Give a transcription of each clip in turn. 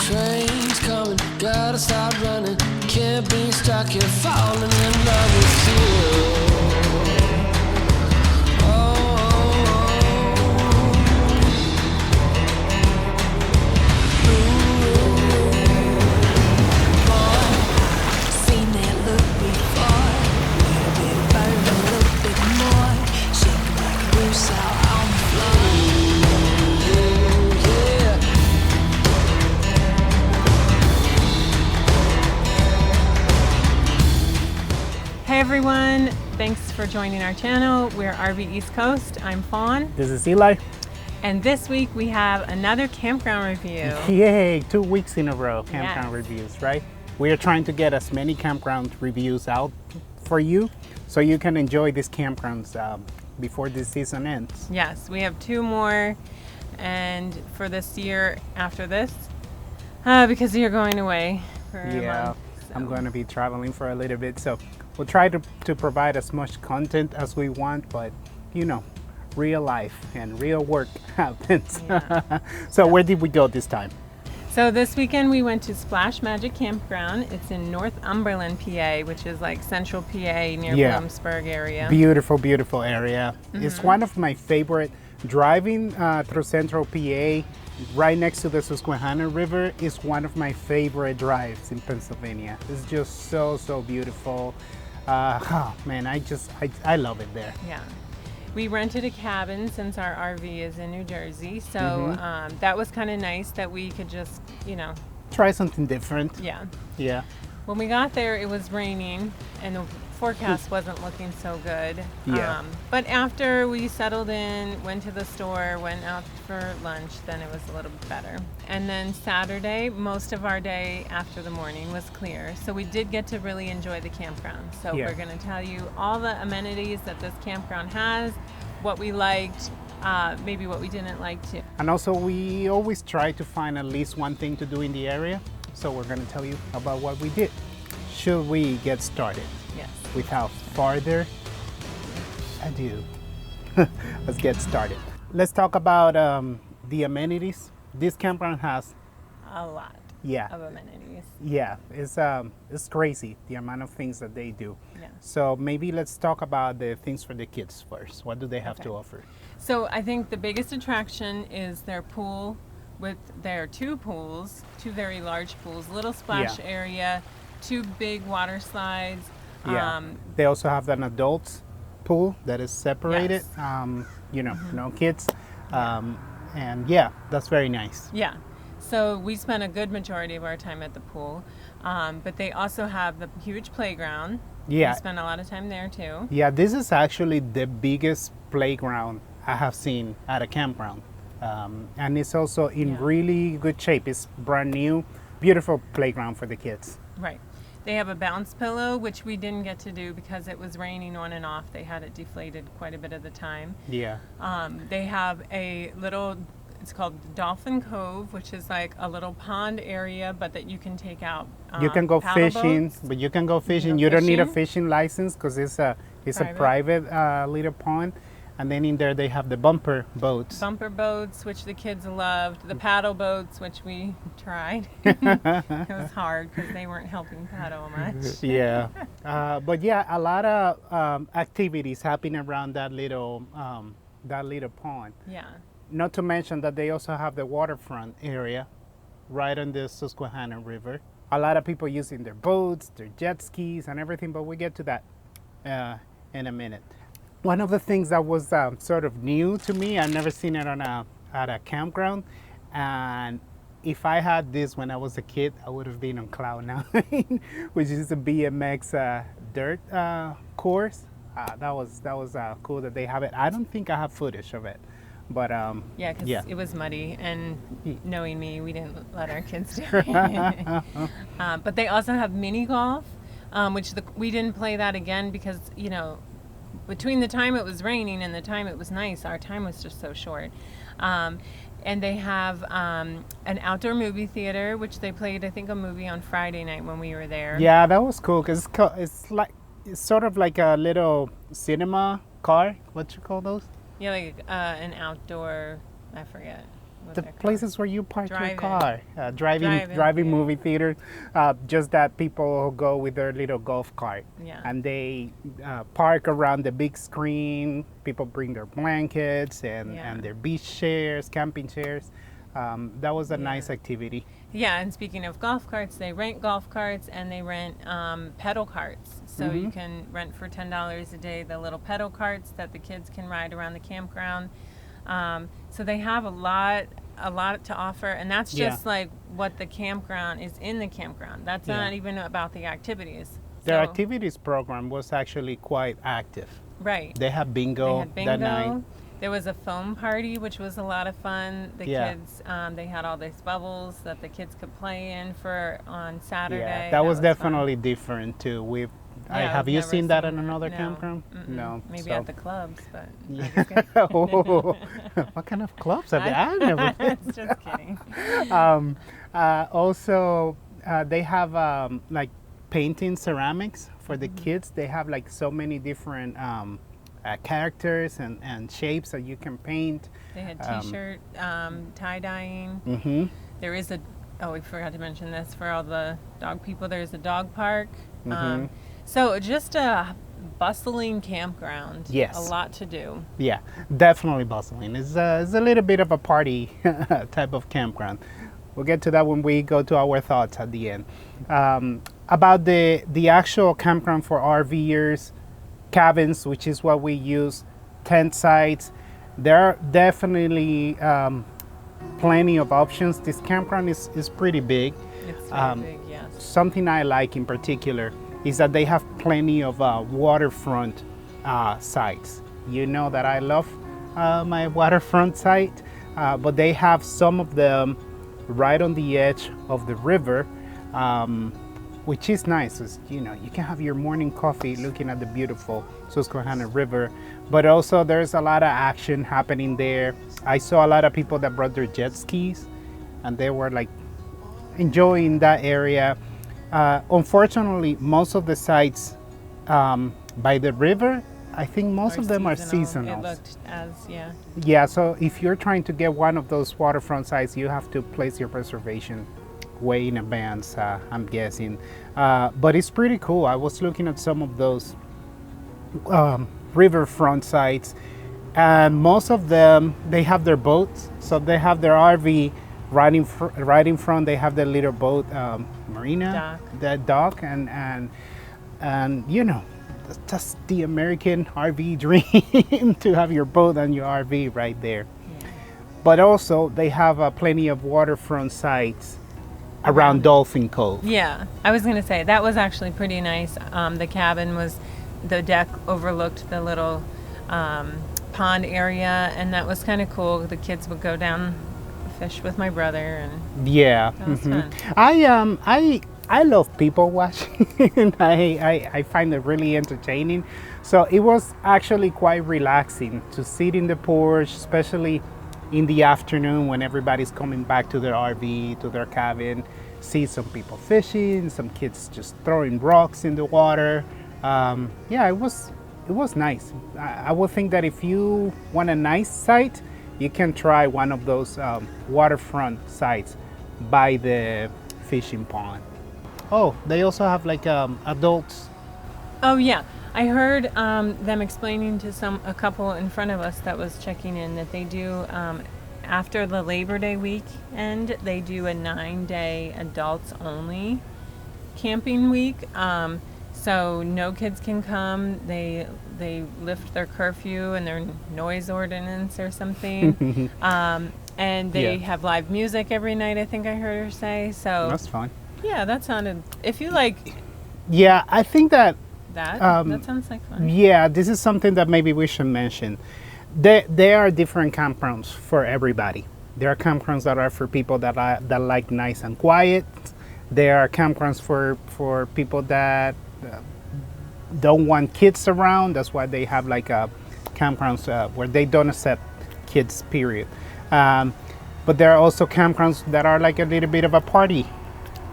train's coming, gotta start running. Can't be stuck here falling in love with you. Hey everyone, thanks for joining our channel. We're RV East Coast. I'm Fawn. This is Eli. And this week we have another campground review. Yay, 2 weeks in a row, campground Yes. reviews, right? We are trying to get as many campground reviews out for you so you can enjoy these campgrounds before this season ends. Yes, we have 2 more, and for this year after this, because you're going away for a month. So. I'm going to be traveling for a little bit, so we'll try to provide as much content as we want, but you know, real life and real work happens. Yeah. So where did we go this time? So this weekend we went to Splash Magic Campground. It's in Northumberland, PA, which is like central PA near Bloomsburg area. Beautiful, beautiful area. It's one of my favorite. Driving through central PA, right next to the Susquehanna River, is one of my favorite drives in Pennsylvania. It's just so beautiful. Oh man, I love it there. Yeah. We rented a cabin since our RV is in New Jersey, so that was kind of nice that we could just, you know, try something different. Yeah. When we got there, it was raining and the forecast wasn't looking so good. Yeah. But after we settled in, went to the store, went out for lunch, then it was a little bit better. And then Saturday, most of our day after the morning was clear. So we did get to really enjoy the campground. So we're going to tell you all the amenities that this campground has, what we liked, maybe what we didn't like too. And also we always try to find at least one thing to do in the area. So we're going to tell you about what we did. Should we get started? Yes. Without further ado, let's get started. Let's talk about the amenities. This campground has a lot of amenities. Yeah, it's crazy the amount of things that they do. Yeah. So maybe let's talk about the things for the kids first. What do they have to offer? So I think the biggest attraction is their pool with their 2 pools, 2 very large pools, little splash area, 2 big water slides. Yeah. They also have an adults pool that is separated. You know, no kids. And yeah, that's very nice. Yeah. So we spent a good majority of our time at the pool. But they also have the huge playground. Yeah. We spent a lot of time there too. Yeah, this is actually the biggest playground I have seen at a campground. And it's also in really good shape. It's brand new, beautiful playground for the kids. Right. They have a bounce pillow, which we didn't get to do because it was raining on and off. They had it deflated quite a bit of the time. Yeah. They have a little, it's called Dolphin Cove, which is like a little pond area, but that you can take out. You can go fishing, boats. but you can go fishing. You don't need a fishing license because it's a private little pond. And then in there they have the bumper boats. Bumper boats, which the kids loved. The paddle boats, which we tried. It was hard because they weren't helping paddle much. Yeah. But yeah, a lot of activities happening around that little pond. Yeah. Not to mention that they also have the waterfront area right on the Susquehanna River. A lot of people using their boats, their jet skis and everything, but we get to that in a minute. One of the things that was sort of new to me, I've never seen it at a campground, and if I had this when I was a kid, I would have been on Cloud 9, which is a BMX dirt course. That was cool that they have it. I don't think I have footage of it, but yeah, because it was muddy, and knowing me, we didn't let our kids do it. But they also have mini golf, which we didn't play that again because, you know, between the time it was raining and the time it was nice, our time was just so short. And they have an outdoor movie theater, which they played, I think, a movie on Friday night when we were there. Yeah, that was cool because it's sort of like a little cinema car. What you call those? Yeah, like an outdoor, I forget with the their car. places where you park your Drive-in. car, driving Drive-in, yeah. movie theater, just that people go with their little golf cart, Yeah. and they park around the big screen. People bring their blankets and, Yeah. and their beach chairs, camping chairs. That was a Yeah. nice activity. Yeah, and speaking of golf carts, they rent golf carts and they rent pedal carts. So Mm-hmm. you can rent for $10 a day the little pedal carts that the kids can ride around the campground. So they have a lot to offer, and that's Yeah. just like what the campground is in the campground. That's Yeah. not even about the activities. Their So- activities program was actually quite active. Right. They had They bingo, had bingo. that night. There was a foam party, which was a lot of fun. The Yeah. kids, they had all these bubbles that the kids could play in for on Saturday. Yeah, that was fun. definitely different too. Yeah, have I've you never seen that seen in another no. campground? Mm-mm. No. Maybe so- at the clubs, but I'm Yeah. just kidding. Oh, what kind of clubs are there? I've never been. Just kidding. Also, they have like painting ceramics for the kids. They have like so many different characters and shapes that you can paint. They had T-shirt tie dyeing. Mm-hmm. There is we forgot to mention this for all the dog people. There's a dog park. Mhm. So just a bustling campground. Yes. A lot to do. Yeah, definitely bustling. It's a little bit of a party type of campground. We'll get to that when we go to our thoughts at the end. About the actual campground for RVers, cabins, which is what we use, tent sites. There are definitely plenty of options. This campground is pretty big. It's very big, yes. Something I like in particular is that they have plenty of waterfront sites. You know that I love my waterfront site, but they have some of them right on the edge of the river, which is nice. You know, you can have your morning coffee looking at the beautiful Susquehanna River, but also there's a lot of action happening there. I saw a lot of people that brought their jet skis, and they were like enjoying that area. Unfortunately, most of the sites by the river, I think most of them are seasonal. It looked as, yeah. Yeah, so if you're trying to get one of those waterfront sites, you have to place your reservation way in advance, I'm guessing. But it's pretty cool. I was looking at some of those riverfront sites, and most of them, they have their boats. So they have their RV right in front. They have their little boat marina, the dock, and you know, that's the American RV dream to have your boat and your RV right there. Yeah. But also they have plenty of waterfront sites around Dolphin Cove. Yeah, I was gonna say that was actually pretty nice. The cabin the deck overlooked the little pond area, and that was kind of cool. The kids would go down fish with my brother, and Yeah, that was fun. I love people watching. I find it really entertaining. So it was actually quite relaxing to sit in the porch, especially in the afternoon when everybody's coming back to their RV, to their cabin. See some people fishing, some kids just throwing rocks in the water. Yeah, it was nice. I would think that if you want a nice site, you can try one of those waterfront sites by the fishing pond. Oh, they also have like adults. Oh yeah, I heard them explaining to a couple in front of us that was checking in that they do after the Labor Day weekend, they do a 9-day adults only camping week. So no kids can come. They lift their curfew and their noise ordinance or something. And they have live music every night, I think I heard her say. So That's fun. yeah, that sounded, if you like Yeah, I think that that sounds like fun. yeah, this is something that maybe we should mention. There are different campgrounds for everybody. There are campgrounds that are for people that like nice and quiet. There are campgrounds for people that don't want kids around. That's why they have like campgrounds where they don't accept kids, period. But there are also campgrounds that are like a little bit of a party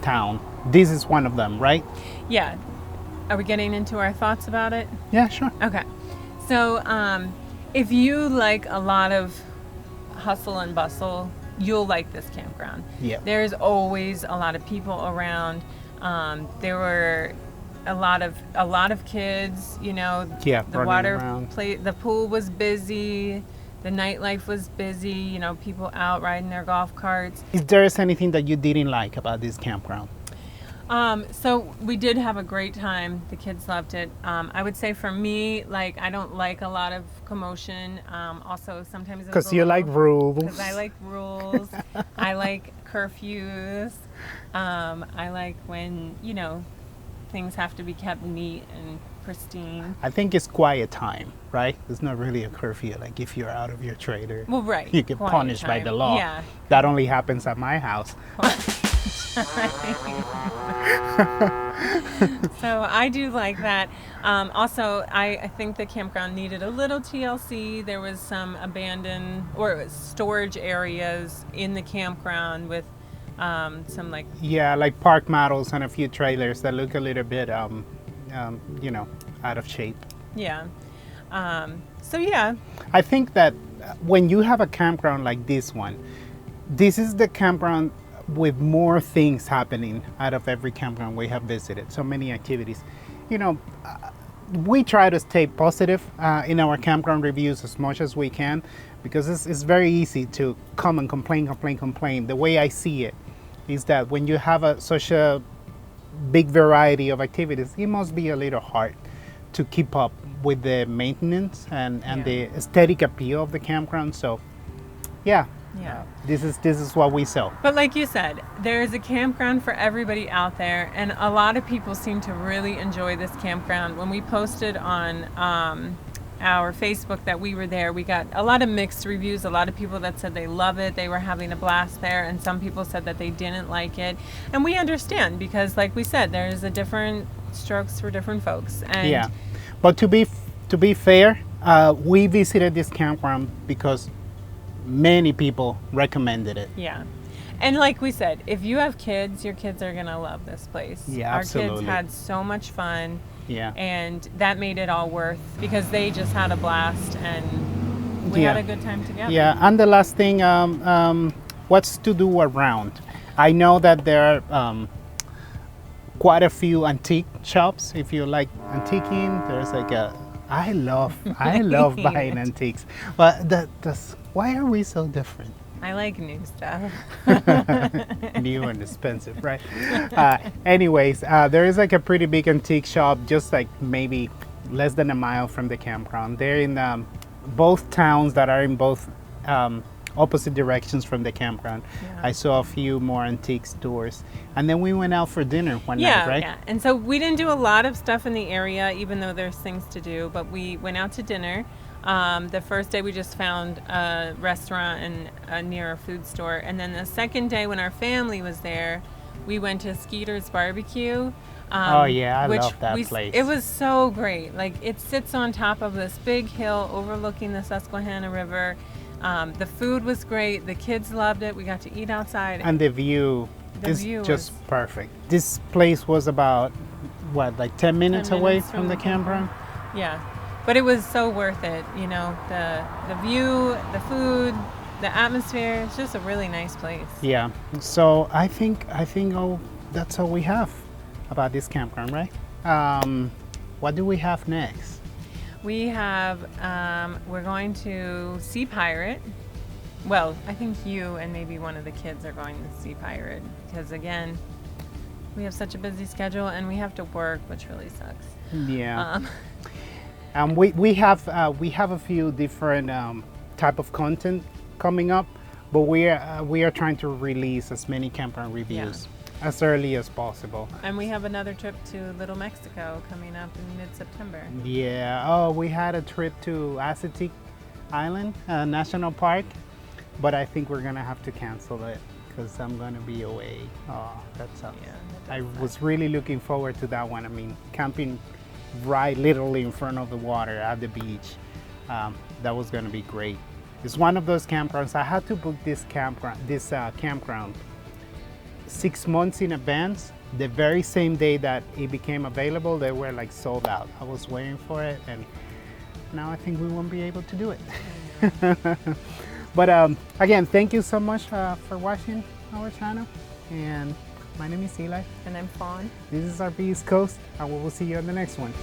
town. This is one of them, right? Yeah. Are we getting into our thoughts about it? Yeah, sure. Okay. So if you like a lot of hustle and bustle you'll like this campground. Yeah. There's always a lot of people around. There were a lot of kids, you know. Yeah, the running water around. the pool was busy, the nightlife was busy, you know, people out riding their golf carts. Is there anything that you didn't like about this campground? So we did have a great time. The kids loved it. I would say for me, like, I don't like a lot of commotion. Also, sometimes Because you like rules. Because I like rules. I like curfews. I like when, you know, things have to be kept neat and pristine. I think it's quiet time, right? It's not really a curfew. Like if you're out of your trailer, Well, right. you get quiet punished by time. the law. Yeah. That only happens at my house. So I do like that. Also, I think the campground needed a little TLC. There was some abandoned or storage areas in the campground with some like, Yeah, like park models and a few trailers that look a little bit, you know, out of shape. yeah. So yeah, I think that when you have a campground like this one, this is the campground with more things happening out of every campground we have visited. So many activities. You know, we try to stay positive in our campground reviews as much as we can, because it's very easy to come and complain. The way I see it is that when you have such a big variety of activities, it must be a little hard to keep up with the maintenance and Yeah. the aesthetic appeal of the campground. So yeah, yeah. this is what we sell. But like you said, there is a campground for everybody out there, and a lot of people seem to really enjoy this campground. When we posted on our Facebook that we were there, we got a lot of mixed reviews. A lot of people that said they love it, they were having a blast there, and some people said that they didn't like it. And we understand, because like we said, there's a different strokes for different folks. And Yeah, but to be fair, we visited this campground because many people recommended it. yeah. And like we said, if you have kids, your kids are gonna love this place. Yeah, Our absolutely. kids had so much fun. Yeah. And that made it all worth, because they just had a blast and we Yeah. had a good time together. Yeah, and the last thing, what's to do around? I know that there are quite a few antique shops. If you like antiquing, there's like I love buying antiques. But that's why are we so different? I like new stuff. New and expensive, right? Anyways, there is like a pretty big antique shop, just like maybe less than a mile from the campground. They're in both towns that are in both opposite directions from the campground. Yeah. I saw a few more antique stores, and then we went out for dinner one Yeah, night, right? yeah. And so we didn't do a lot of stuff in the area, even though there's things to do, but we went out to dinner. The first day we just found a restaurant and near a food store. And then the second day when our family was there, we went to Skeeter's Barbecue. Oh, yeah, I love that we, place. It was so great. Like, it sits on top of this big hill overlooking the Susquehanna River. The food was great. The kids loved it. We got to eat outside. And the view The is view just was- perfect. This place was about, what, like 10 minutes 10 away minutes from the campground? Yeah, but it was so worth it. You know, the view, the food, the atmosphere. It's just a really nice place. Yeah. So I think that's all we have about this campground, right? What do we have next? We have, we're going to Sea Pirate. Well, I think you and maybe one of the kids are going to Sea Pirate, because again, we have such a busy schedule and we have to work, which really sucks. Yeah. We have a few different type of content coming up, but we are trying to release as many campground reviews as early as possible. And we have another trip to Little Mexico coming up in mid-September. Yeah. Oh, we had a trip to Assateague Island National Park, but I think we're gonna have to cancel it because I'm gonna be away. Oh, that sucks. Yeah, I was really looking forward to that one. I mean, camping right literally in front of the water at the beach. That was gonna be great. It's one of those campgrounds. I had to book this campground 6 months in advance. The very same day that it became available, they were like sold out. I was waiting for it, and now I think we won't be able to do it. But again, thank you so much for watching our channel. And my name is Eli. And I'm Fawn. This is our East Coast, and we will see you on the next one.